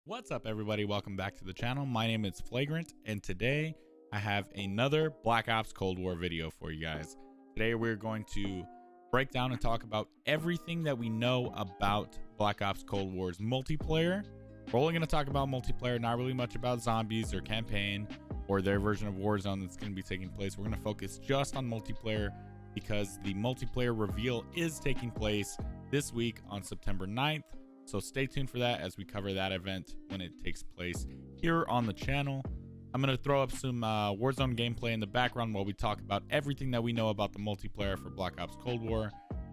What's up, everybody? Welcome back to the channel. My name is Flagrant, and today I have another Black Ops Cold War video for you guys. Today we're going to break down and talk about everything that we know about Black Ops Cold War's multiplayer. We're only going to talk about multiplayer, not really much about zombies or campaign or their version of Warzone that's going to be taking place. We're going to focus just on multiplayer because the multiplayer reveal is taking place this week on September 9th. So stay tuned for that as we cover that event when it takes place here on the channel. I'm going to throw up some Warzone gameplay in the background while we talk about everything that we know about the multiplayer for Black Ops Cold War.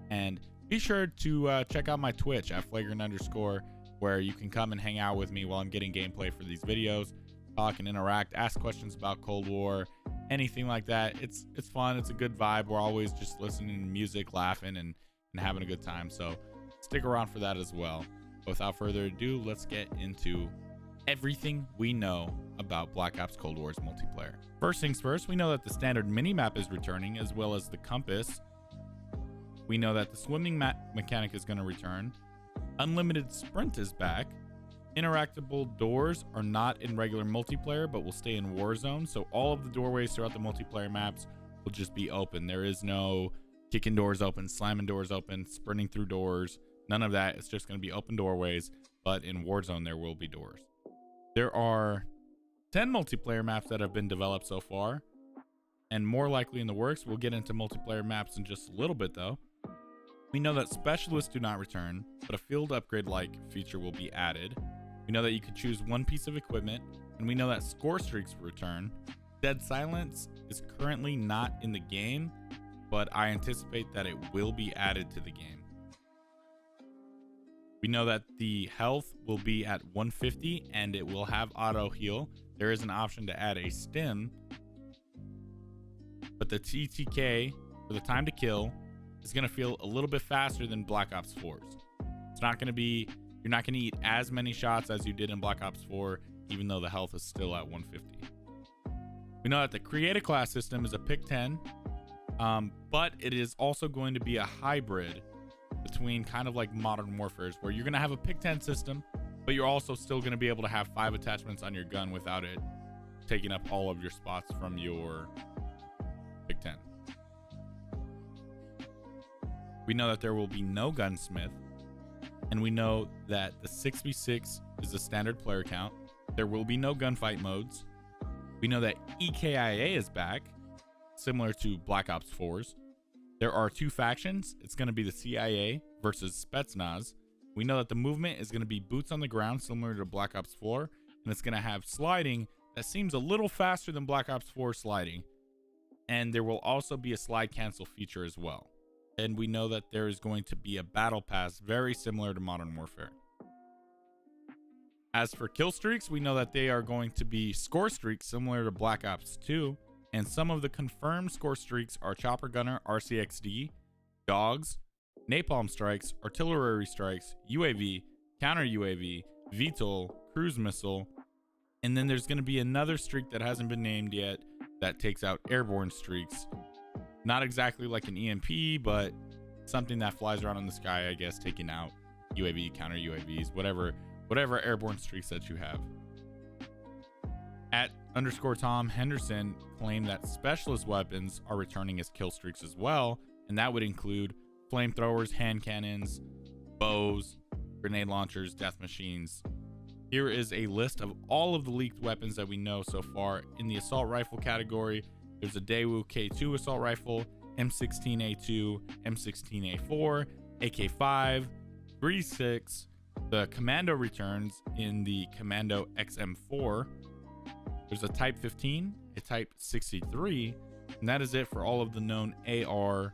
And be sure to check out my Twitch at @flagrant_, where you can come and hang out with me while I'm getting gameplay for these videos, talk and interact, ask questions about Cold War, anything like that. It's fun. It's a good vibe. We're always just listening to music, laughing, and having a good time. So stick around for that as well. Without further ado, let's get into everything we know about Black Ops Cold War's multiplayer. First things first, we know that the standard minimap is returning, as well as the compass. We know that the swimming mechanic is going to return. Unlimited sprint is back. Interactable doors are not in regular multiplayer, but will stay in Warzone. So all of the doorways throughout the multiplayer maps will just be open. There is no kicking doors open, slamming doors open, sprinting through doors. None of that. It's just going to be open doorways, but in Warzone there will be doors. There are 10 multiplayer maps that have been developed so far, and more likely in the works. We'll get into multiplayer maps in just a little bit though. We know that specialists do not return, but a field upgrade like feature will be added. We know that you can choose one piece of equipment, and we know that score streaks return. Dead silence is currently not in the game, but I anticipate that it will be added to the game. We know that the health will be at 150 and it will have auto heal. There is an option to add a stim, but the TTK, for the time to kill, is going to feel a little bit faster than Black Ops 4's. It's not going to be, you're not going to eat as many shots as you did in Black Ops 4, even though the health is still at 150. We know that the create a class system is a pick 10, but it is also going to be a hybrid between kind of like Modern Warfare's, where you're going to have a pick 10 system, but you're also still going to be able to have 5 attachments on your gun without it taking up all of your spots from your pick 10. We know that there will be no gunsmith, and we know that the 6v6 is the standard player count. There will be no gunfight modes. We know that EKIA is back, similar to Black Ops 4's. There are 2 factions. It's going to be the CIA versus Spetsnaz. We know that the movement is going to be boots on the ground, similar to Black Ops 4, and it's going to have sliding that seems a little faster than Black Ops 4 sliding. And there will also be a slide cancel feature as well. And we know that there is going to be a battle pass very similar to Modern Warfare. As for kill streaks, we know that they are going to be score streaks similar to Black Ops 2. And some of the confirmed score streaks are Chopper Gunner, RCXD, Dogs, Napalm Strikes, Artillery Strikes, UAV, Counter UAV, VTOL, Cruise Missile, and then there's going to be another streak that hasn't been named yet that takes out airborne streaks. Not exactly like an EMP, but something that flies around in the sky, I guess, taking out UAV, Counter UAVs, whatever airborne streaks that you have. @_Tom Henderson claimed that specialist weapons are returning as kill streaks as well, and that would include flamethrowers, hand cannons, bows, grenade launchers, death machines. Here is a list of all of the leaked weapons that we know so far. In the assault rifle category, there's a Daewoo K2 assault rifle, M16A2, M16A4, AK5, 3.6. The Commando returns in the Commando XM4. There's a Type 15, a Type 63, and that is it for all of the known AR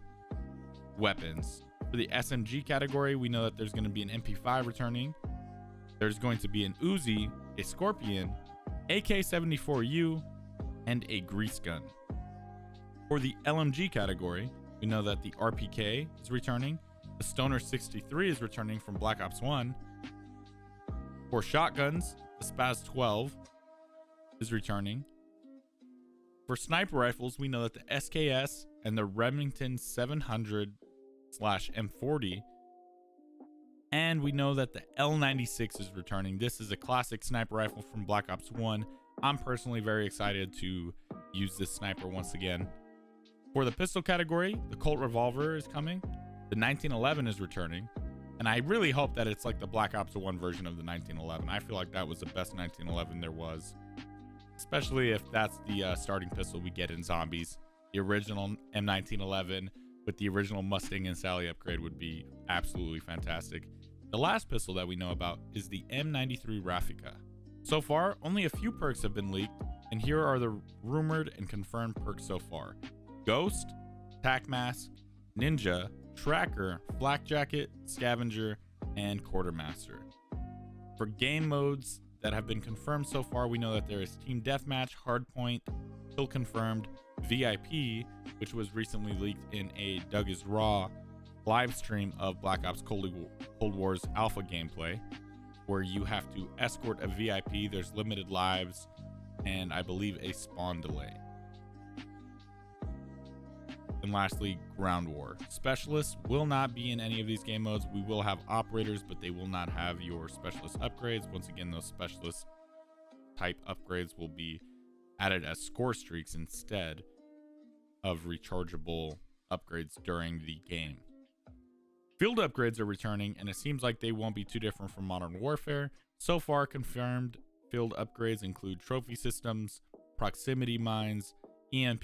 weapons. For the SMG category, we know that there's going to be an MP5 returning. There's going to be an Uzi, a Scorpion, AK-74U, and a Grease Gun. For the LMG category, we know that the RPK is returning. The Stoner 63 is returning from Black Ops 1. For shotguns, the Spaz 12 is returning. For sniper rifles, we know that the SKS and the Remington 700/M40 And we know that the L96 is returning. This is a classic sniper rifle from Black Ops 1. I'm personally very excited to use this sniper once again. For the pistol category, the Colt revolver is coming. The 1911 is returning. And I really hope that it's like the Black Ops 1 version of the 1911. I feel like that was the best 1911 there was. Especially if that's the starting pistol we get in Zombies. The original M1911 with the original Mustang and Sally upgrade would be absolutely fantastic. The last pistol that we know about is the M93 Rafika. So far, only a few perks have been leaked, and here are the rumored and confirmed perks so far. Ghost, Tac Mask, Ninja, Tracker, Flak Jacket, Scavenger, and Quartermaster. For game modes that have been confirmed so far, we know that there is Team Deathmatch, Hardpoint, still confirmed, VIP, which was recently leaked in a Doug is Raw live stream of Black Ops Cold War's alpha gameplay, where you have to escort a VIP, there's limited lives, and I believe a spawn delay. And lastly, Ground War. Specialists will not be in any of these game modes. We will have operators, but they will not have your specialist upgrades. Once again, those specialist type upgrades will be added as score streaks instead of rechargeable upgrades during the game. Field upgrades are returning, and it seems like they won't be too different from Modern Warfare. So far, confirmed field upgrades include trophy systems, proximity mines, EMP,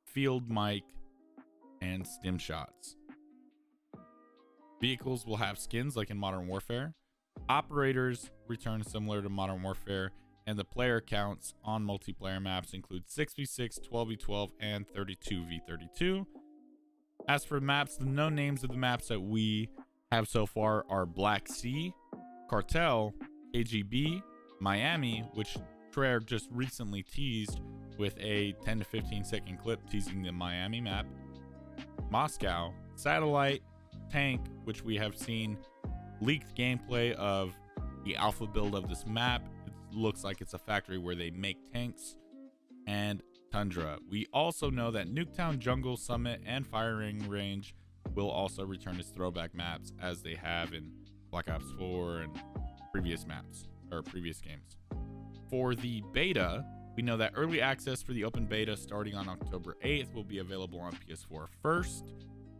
field mic, and stim shots. Vehicles will have skins like in Modern Warfare. Operators return similar to Modern Warfare, and the player counts on multiplayer maps include 6v6, 12v12, and 32v32. As for maps, the known names of the maps that we have so far are Black Sea, Cartel, KGB, Miami, which Treyarch just recently teased with a 10 to 15 second clip teasing the Miami map, Moscow, Satellite, Tank, which we have seen leaked gameplay of the alpha build of this map. It looks like it's a factory where they make tanks, and Tundra. We also know that Nuketown, Jungle, Summit, and Firing Range will also return as throwback maps as they have in Black Ops 4 and previous maps or previous games. For the beta, we know that early access for the open beta starting on October 8th will be available on PS4 first.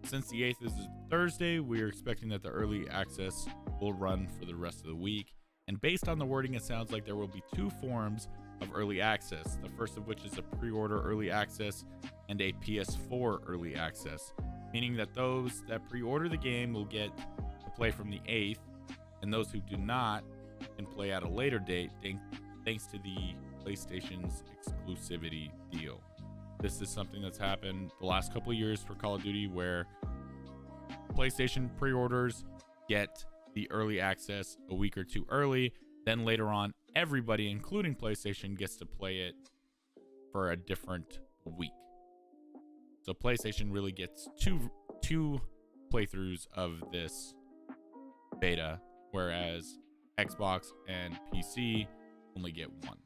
Since the 8th is a Thursday, we are expecting that the early access will run for the rest of the week. And based on the wording, it sounds like there will be two forms of early access. The first of which is a pre-order early access and a PS4 early access, meaning that those that pre-order the game will get to play from the 8th, and those who do not can play at a later date thanks to the PlayStation's exclusivity deal. This is something that's happened the last couple of years for Call of Duty, where PlayStation pre-orders get the early access a week or two early, then later on everybody, including PlayStation, gets to play it for a different week. So PlayStation really gets two playthroughs of this beta, whereas Xbox and PC only get one.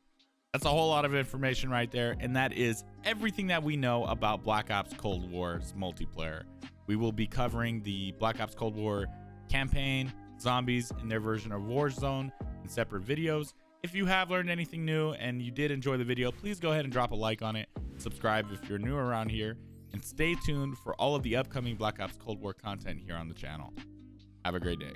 That's a whole lot of information right there, and that is everything that we know about Black Ops Cold War's multiplayer. We will be covering the Black Ops Cold War campaign, zombies, and their version of Warzone in separate videos. If you have learned anything new and you did enjoy the video, please go ahead and drop a like on it, subscribe if you're new around here, and stay tuned for all of the upcoming Black Ops Cold War content here on the channel. Have a great day.